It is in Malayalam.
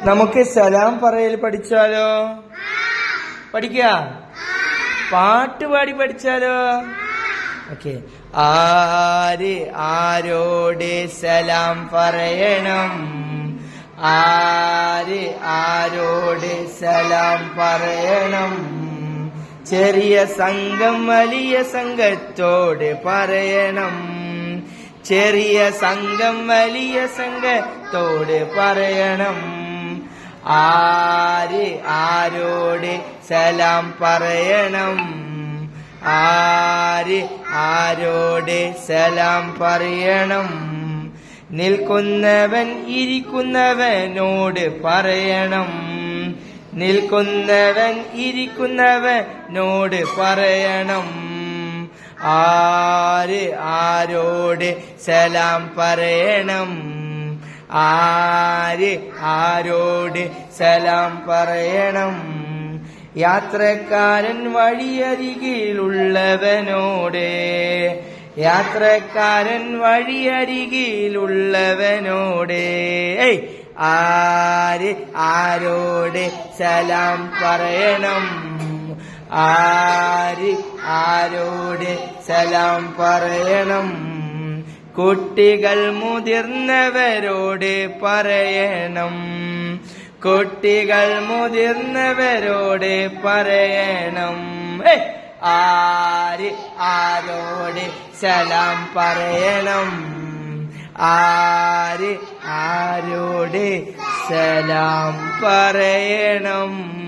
നമുക്ക് സലാം പറയൽ പഠിച്ചാലോ? പഠിക്ക? പാട്ട് പാടി പഠിച്ചാലോ? ഓക്കെ. ആര് ആരോട് സലാം പറയണം? ആര് ആരോട് സലാം പറയണം? ചെറിയ സംഘം വലിയ സംഘത്തോട് പറയണം. ചെറിയ സംഘം വലിയ സംഘത്തോട് പറയണം. ആര് ആരോട് സലാം പറയണം? ആര് ആരോട് സലാം പറയണം? നിൽക്കുന്നവൻ ഇരിക്കുന്നവനോട് പറയണം. നിൽക്കുന്നവൻ ഇരിക്കുന്നവനോട് പറയണം. ആര് ആരോട് സലാം പറയണം? ആര് ആരോട് സലാം പറയണം? യാത്രക്കാരൻ വഴിയരികിലുള്ളവനോട്, യാത്രക്കാരൻ വഴിയരികിലുള്ളവനോട് ആര് ആരോട് സലാം പറയണം? ആര് ആരോട് സലാം പറയണം? കുട്ടികൾ മുതിർന്നവരോട് പറയണം. കുട്ടികൾ മുതിർന്നവരോട് പറയണം. ആര് ആരോട് സലാം പറയണം? ആര് ആരോട് സലാം പറയണം?